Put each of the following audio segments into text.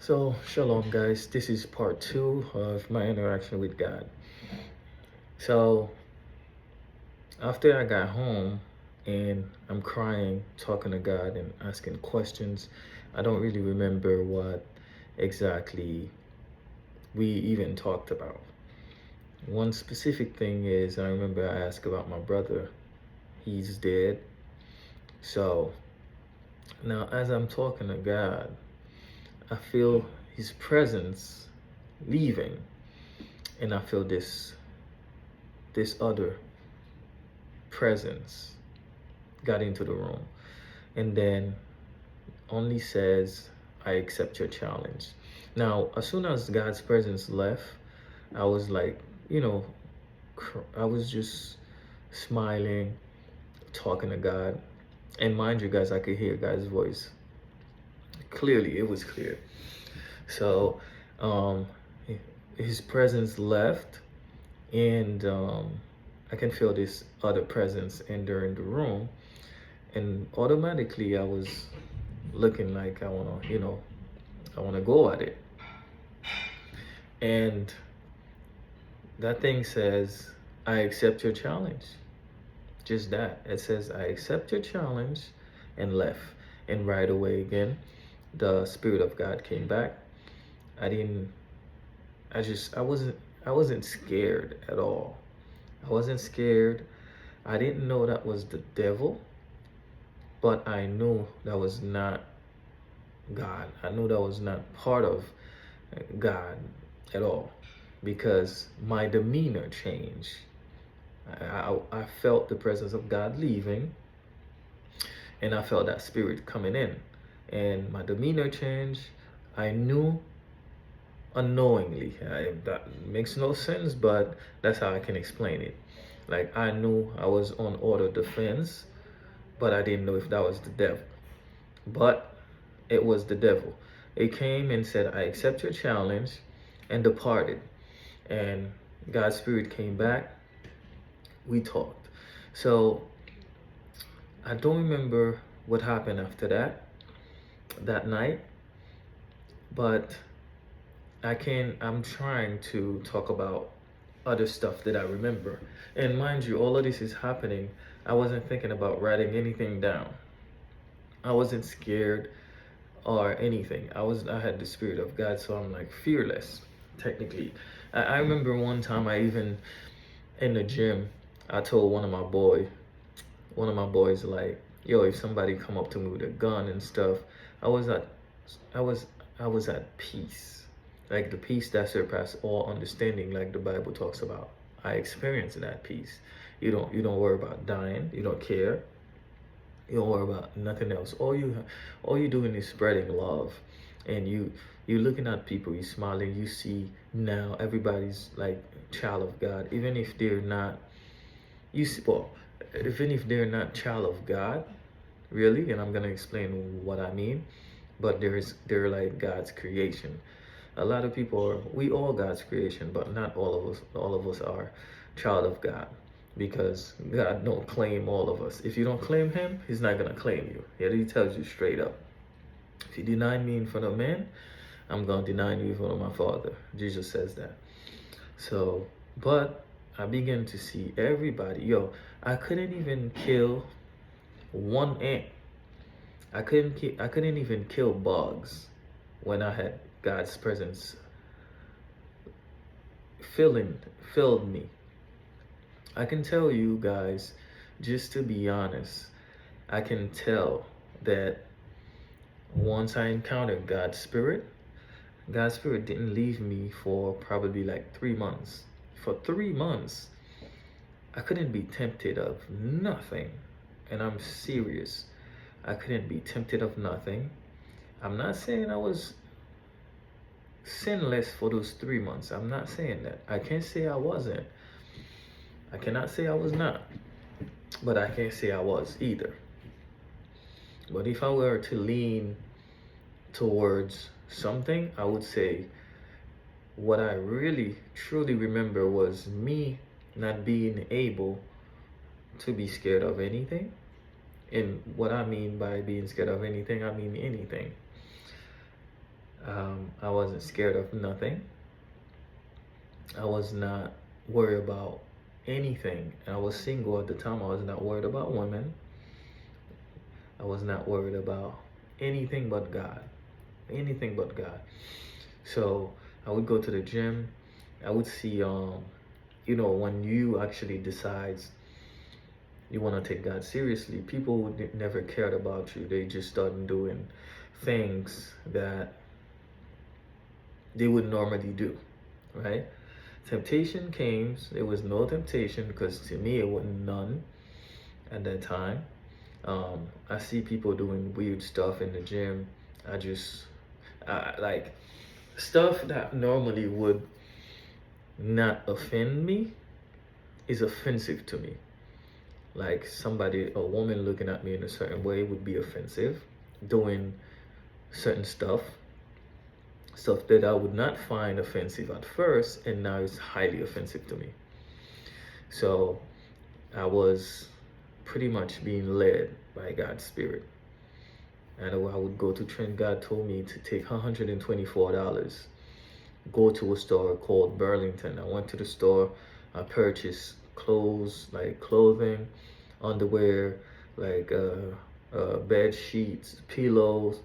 So, shalom, guys. This is part two of my interaction with God. So, after I got home and I'm crying, talking to God, and asking questions, I don't really remember what exactly we even talked about. One specific thing is I remember I asked about my brother. He's dead. So, now as I'm talking to God, I feel his presence leaving, and I feel this other presence got into the room and then only says, I accept your challenge. Now, as soon as God's presence left, I was like, you know, I was just smiling, talking to God. And mind you, guys, I could hear God's voice clearly. It was clear. So, um, his presence left, and I can feel this other presence entering the room. And automatically, I was looking like I wanna go at it. And that thing says, I accept your challenge. Just that. It says, I accept your challenge, and left. And right away again, the Spirit of God came back. I didn't, I wasn't scared at all. I wasn't scared. I didn't know that was the devil, but I knew that was not God. I knew that was not part of God at all, because my demeanor changed. I felt the presence of God leaving, and I felt that spirit coming in, and my demeanor changed. I knew unknowingly. That makes no sense, but that's how I can explain it. Like, I knew I was on auto defense, but I didn't know if that was the devil. But it was the devil. It came and said, I accept your challenge, and departed. And God's spirit came back. We talked. So I don't remember what happened after that night, but I'm trying to talk about other stuff that I remember. And mind you, all of this is happening. I wasn't thinking about writing anything down. I wasn't scared or anything. I had the spirit of God, so I'm like fearless, technically. I remember one time I even in the gym, I told one of my boys like, yo, if somebody come up to me with a gun and stuff, I was at I was I was at peace. Like the peace that surpasses all understanding, like the Bible talks about. I experienced that peace. You don't worry about dying. You don't care. You don't worry about nothing else. All you doing is spreading love, and you looking at people, you smiling. You see now everybody's like child of God, even if they're not. You see, well, even if they're not child of God, really, and I'm gonna explain what I mean. But they're like God's creation. A lot of people are, we all God's creation, but not all of us are child of God, because God don't claim all of us. If you don't claim him, he's not gonna claim you. Yeah, he tells you straight up. If you deny me in front of men, I'm gonna deny you in front of my Father. Jesus says that. So, but I began to see everybody. Yo, I couldn't even kill one ant. I couldn't even kill bugs when I had God's presence filling filled me. I can tell you guys, just to be honest, I can tell that once I encountered God's spirit didn't leave me for probably like 3 months. For 3 months, I couldn't be tempted of nothing. And I'm serious. I couldn't be tempted of nothing. I'm not saying I was sinless for those 3 months. I'm not saying that. I can't say I wasn't. I cannot say I was not. But I can't say I was either. But if I were to lean towards something, I would say what I really truly remember was me not being able to be scared of anything. And what I mean by being scared of anything, I mean anything. I wasn't scared of nothing. I was not worried about anything. I was single at the time. I was not worried about women. I was not worried about anything but God. Anything but God. So I would go to the gym. I would see, when you actually decides you want to take God seriously, people would never cared about you. They just started doing things that they would normally do, right? Temptation came. There was no temptation because to me it wasn't none at that time. I see people doing weird stuff in the gym. Like stuff that normally would not offend me is offensive to me. Like a woman looking at me in a certain way would be offensive. Doing certain stuff that I would not find offensive at first, and now it's highly offensive to me. So I was pretty much being led by God's Spirit. And I would go to Trent. God told me to take $124, go to a store called Burlington. I went to the store. I purchased clothes, like clothing, underwear, like bed sheets, pillows,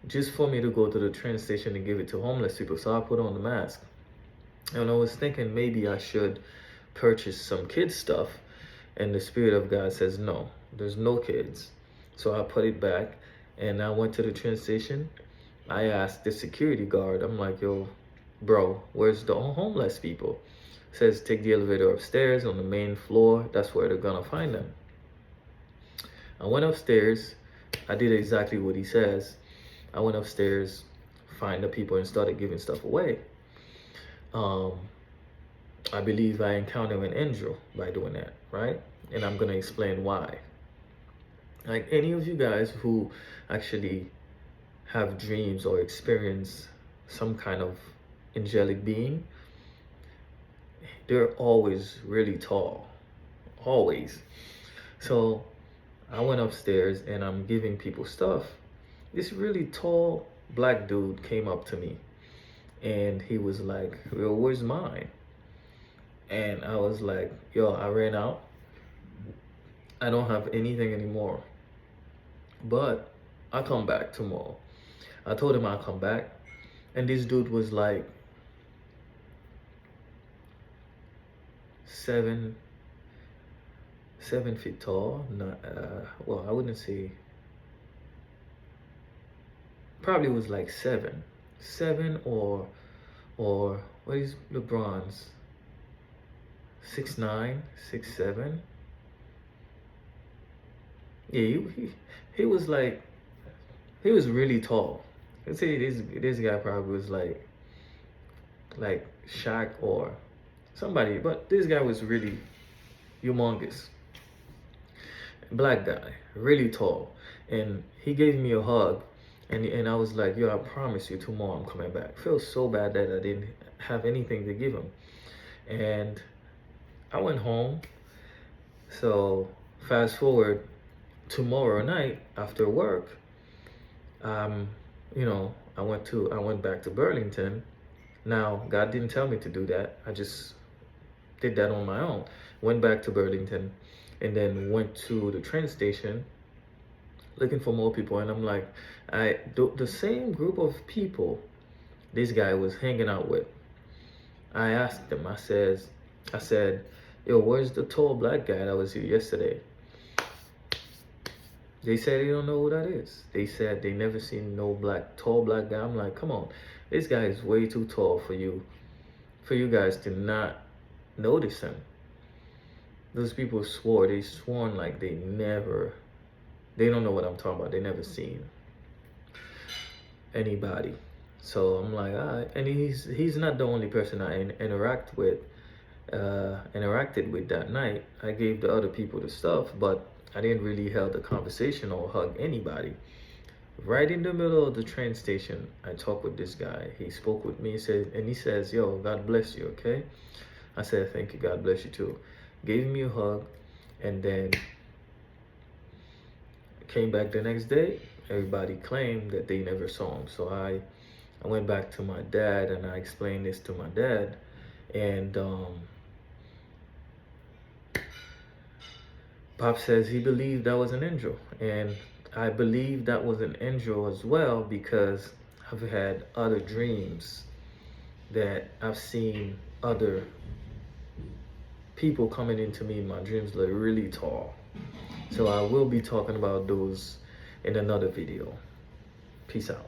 just for me to go to the train station and give it to homeless people. So I put on the mask. And I was thinking maybe I should purchase some kids stuff. And the Spirit of God says, no, there's no kids. So I put it back and I went to the train station. I asked the security guard, I'm like, yo, bro, where's the homeless people? Says take the elevator upstairs on the main floor. That's where they're gonna find them. I went upstairs. I did exactly what he says. I went upstairs, find the people, and started giving stuff away. I believe I encountered an angel by doing that, right? And I'm gonna explain why. Like any of you guys who actually have dreams or experience some kind of angelic being, they're always really tall, always. So I went upstairs and I'm giving people stuff. This really tall black dude came up to me and he was like, yo, where's mine? And I was like, yo, I ran out. I don't have anything anymore. But I'll come back tomorrow. I told him I'll come back. And this dude was like 7 feet tall. Not well, I wouldn't say, probably was like 7 or what is LeBron's 6'9", 6'7". Yeah, he was like, he was really tall. Let's say this guy probably was like Shaq or somebody, but this guy was really humongous. Black guy, really tall, and he gave me a hug, and I was like, yo, I promise you tomorrow I'm coming back. Feels so bad that I didn't have anything to give him, and I went home. So fast forward, tomorrow night after work, I went back to Burlington. Now God didn't tell me to do that. I just did that on my own. Went back to Burlington and then went to the train station looking for more people. And I'm like, the same group of people this guy was hanging out with. I asked them, I said, yo, where's the tall black guy that was here yesterday? They said they don't know who that is. They said they never seen no tall black guy. I'm like, come on, this guy is way too tall for you guys to not notice him. Those people they sworn like they don't know what I'm talking about. They never seen anybody. So I'm like, all right. And he's not the only person I interacted with that night. I gave the other people the stuff, but I didn't really held a conversation or hug anybody. Right in the middle of the train station, I talked with this guy. He spoke with me, he says, yo, God bless you, okay? I said, thank you, God bless you too. Gave me a hug, and then came back the next day. Everybody claimed that they never saw him. So I I went back to my dad and I explained this to my dad, and Pop says he believed that was an angel, and I believe that was an angel as well because I've had other dreams that I've seen other people coming into me in my dreams that are really tall. So I will be talking about those in another video. Peace out.